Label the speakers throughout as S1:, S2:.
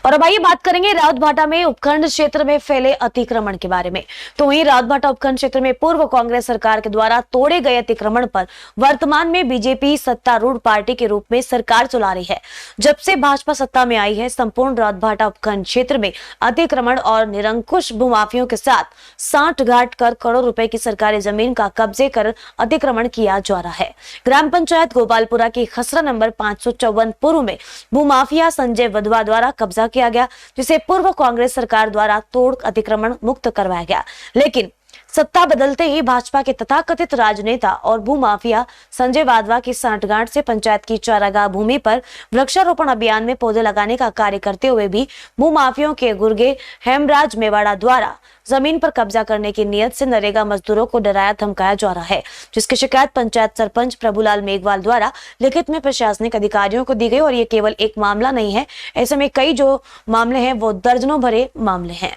S1: और अब आइए बात करेंगे रावतभाटा में उपखंड क्षेत्र में फैले अतिक्रमण के बारे में। तो वहीं रावतभाटा उपखंड क्षेत्र में पूर्व कांग्रेस सरकार के द्वारा तोड़े गए अतिक्रमण पर वर्तमान में बीजेपी सत्तारूढ़ पार्टी के रूप में सरकार चला रही है। जब से भाजपा सत्ता में आई है, संपूर्ण रावतभाटा उपखंड क्षेत्र में अतिक्रमण और निरंकुश भूमाफियों के साथ साठ गांठ कर करोड़ रुपए की सरकारी जमीन का कब्जे कर अतिक्रमण किया जा रहा है। ग्राम पंचायत गोपालपुरा की खसरा नंबर 554 पूर्व में भूमाफिया संजय वधवा द्वारा कब्जा किया गया, जिसे पूर्व कांग्रेस सरकार द्वारा तोड़ अतिक्रमण मुक्त करवाया गया। लेकिन सत्ता बदलते ही भाजपा के तथाकथित राजनेता और भूमाफिया संजय वाधवा की सांठगांठ से पंचायत की चारागाह भूमि पर वृक्षारोपण अभियान में पौधे लगाने का कार्य करते हुए भी भूमाफियों के गुर्गे हेमराज मेवाड़ा द्वारा जमीन पर कब्जा करने की नीयत से नरेगा मजदूरों को डराया धमकाया जा रहा है, जिसकी शिकायत पंचायत सरपंच प्रभुलाल मेघवाल द्वारा लिखित में प्रशासनिक अधिकारियों को दी गई। और ये केवल एक मामला नहीं है, ऐसे में कई जो मामले हैं वो दर्जनों भरे मामले हैं।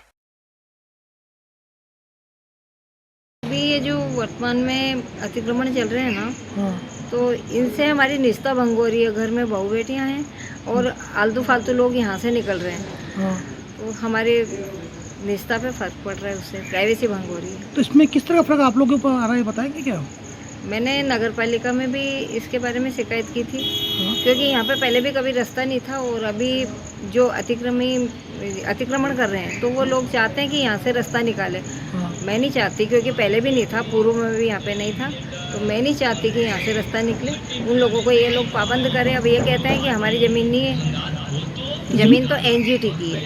S2: अभी ये जो वर्तमान में अतिक्रमण चल रहे हैं ना, तो इनसे हमारी निष्ठा भंग हो रही है। घर में बहू बेटियां हैं और आलतू फालतू लोग यहाँ से निकल रहे हैं, तो हमारे निष्ठा पे फर्क पड़ रहा है, उससे प्राइवेसी भंग हो रही है।
S3: तो इसमें किस तरह का फर्क आप लोगों के ऊपर आ रहा है, बताएंगे क्या?
S2: मैंने नगर पालिका में भी इसके बारे में शिकायत की थी, क्योंकि यहाँ पे पहले भी कभी रास्ता नहीं था और अभी जो अतिक्रमण कर रहे हैं तो वो लोग चाहते हैं कि यहाँ से रास्ता निकाले। मैं नहीं चाहती, क्योंकि पहले भी नहीं था, पूर्व में भी यहाँ पे नहीं था, तो मैं नहीं चाहती कि यहाँ से रास्ता निकले। उन लोगों को ये लोग पाबंद करें। अब ये कहते हैं कि हमारी ज़मीन नहीं है, ज़मीन तो एनजीटी की है।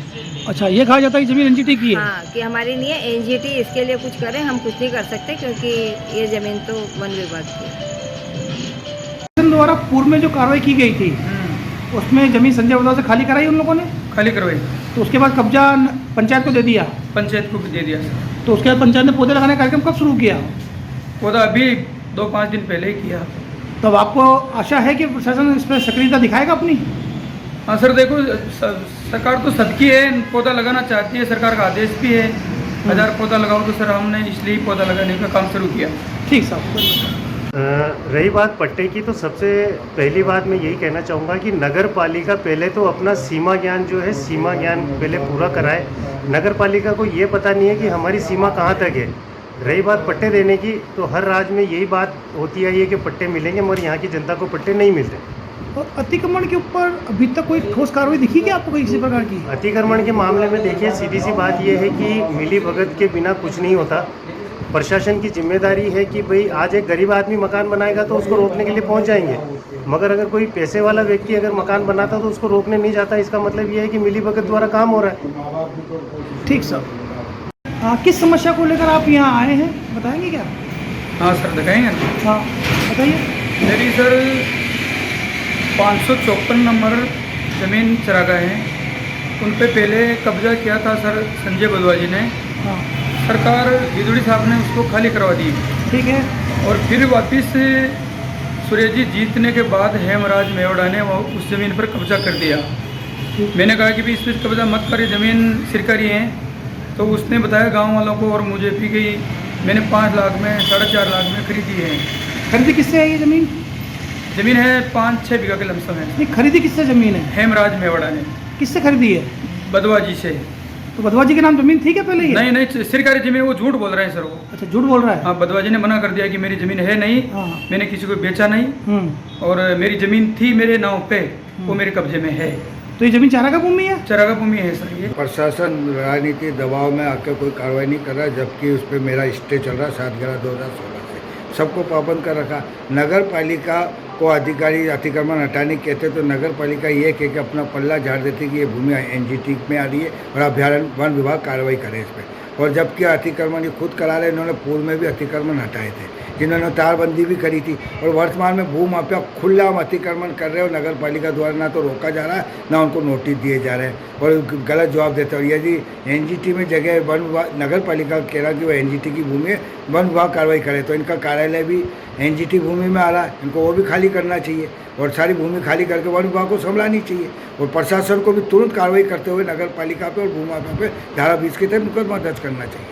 S3: अच्छा, ये कहा जाता है कि जमीन एनजीटी की है?
S2: हाँ, कि हमारी नहीं है, एनजीटी इसके लिए कुछ करें, हम कुछ नहीं कर सकते, क्योंकि ये ज़मीन तो वन विभाग की है।
S3: द्वारा पूर्व में जो कार्रवाई की गई थी उसमें जमीन संजय वधवा से खाली कराई उन लोगों ने?
S4: खाली करवाई।
S3: तो उसके बाद कब्जा पंचायत को दे दिया?
S4: पंचायत को भी दे दिया।
S3: तो उसके बाद पंचायत ने पौधे लगाने का कार्यक्रम कब शुरू किया?
S4: पौधा अभी 2-5 दिन पहले ही किया।
S3: तब आपको आशा है कि प्रशासन इस पर सक्रियता दिखाएगा अपनी?
S4: हाँ सर, देखो सरकार तो सबकी है, पौधा लगाना चाहती है, सरकार का आदेश भी है 1000 पौधा लगाओ, तो सर हमने इसलिए पौधा लगाने का काम शुरू किया।
S3: ठीक साहब।
S5: रही बात पट्टे की, तो सबसे पहली बात मैं यही कहना चाहूँगा कि नगर पालिका पहले तो अपना सीमा ज्ञान जो है, सीमा ज्ञान पहले पूरा कराए। नगर पालिका को ये पता नहीं है कि हमारी सीमा कहाँ तक है। रही बात पट्टे देने की, तो हर राज्य में यही बात होती आई है कि पट्टे मिलेंगे, मगर यहाँ की जनता को पट्टे नहीं मिलते।
S3: और अतिक्रमण के ऊपर अभी तक कोई ठोस कार्रवाई दिखी क्या आपको किसी प्रकार की?
S5: अतिक्रमण के मामले में देखिए, सीधी सी बात यह है कि मिली भगत के बिना कुछ नहीं होता। प्रशासन की जिम्मेदारी है कि भाई आज एक गरीब आदमी मकान बनाएगा तो उसको रोकने के लिए पहुंच जाएंगे, मगर अगर कोई पैसे वाला व्यक्ति अगर मकान बनाता तो उसको रोकने नहीं जाता। इसका मतलब ये है कि मिली भगत द्वारा काम हो रहा है।
S3: ठीक सर। किस समस्या को लेकर आप यहाँ आए हैं, बताएंगे क्या?
S4: हाँ सर, दिखाएंगे ना।
S3: हाँ बताइए।
S4: मेरी सर 554 नंबर ज़मीन चरागाह हैं, उन पे पहले कब्जा किया था सर संजय वधवा जी ने।
S3: हाँ,
S4: सरकार गिदुड़ी साहब ने उसको खाली करवा दी।
S3: ठीक है।
S4: और फिर वापस सुरेश जी जीतने के बाद हेमराज मेवाड़ा ने वो उस ज़मीन पर कब्जा कर दिया। मैंने कहा कि भी इस पर कब्जा मत करिए, ज़मीन सरकारी है। तो उसने बताया गांव वालों को और मुझे भी गई, मैंने 5 लाख में 4.5 लाख में खरीदी है।
S3: खरीदी किससे है ये ज़मीन?
S4: ज़मीन है 5-6 बीघा के लमसम है।
S3: नहीं, खरीदी किससे ज़मीन है?
S4: हेमराज मेवाड़ा ने।
S3: किससे खरीदी है?
S4: वधवा जी से।
S3: तो वधवा जी के नाम ज़मीन थी क्या पहले ये?
S4: नहीं, सरकारी ज़मीन। वो झूठ बोल रहे हैं सर वो।
S3: अच्छा, झूठ बोल रहा है?
S4: हाँ, वधवा जी ने मना कर दिया कि मेरी ज़मीन है नहीं।
S3: हाँ।
S4: मैंने किसी को बेचा नहीं, और मेरी ज़मीन थी मेरे नाम पे, वो मेरे कब्जे में है।
S3: तो ये ज़मीन चारागाह भूमि है?
S4: चारागाह भूमि है सर ये।
S6: प्रशासन राजनीति दबाव में आकर कोई कार्रवाई नहीं कर रहा, जबकि उस पर मेरा स्टे चल रहा 7/11/2016 से। सबको पाबंद कर रखा। नगर पालिका को अधिकारी अतिक्रमण हटाने कहते तो नगर पालिका ये कह के अपना पल्ला झाड़ देती कि ये भूमि एनजीटी में आ रही है और अभ्यारण्य वन विभाग कार्रवाई करे इस पर। और जबकि अतिक्रमण ये खुद करा रहे, इन्होंने पूर्व में भी अतिक्रमण हटाए थे, जिन्होंने तारबंदी भी करी थी। और वर्तमान में भूमाफिया खुला अतिक्रमण कर रहे हो, नगर पालिका द्वारा ना तो रोका जा रहा है, ना उनको नोटिस दिए जा रहे हैं और गलत जवाब देते हैं। और यदि एनजीटी में जगह वन विभाग, नगर पालिका कह रहा कि वो एनजीटी की भूमि है, वन विभाग कार्रवाई करे, तो इनका कार्यालय भी एनजीटी भूमि में आ रहा है, इनको वो भी खाली करना चाहिए और सारी भूमि खाली करके वन विभाग को संभालनी चाहिए। और प्रशासन को भी तुरंत कार्रवाई करते हुए नगर पालिका पे और भूमाफिया पे धारा 20 के तहत मुकदमा दर्ज करना चाहिए।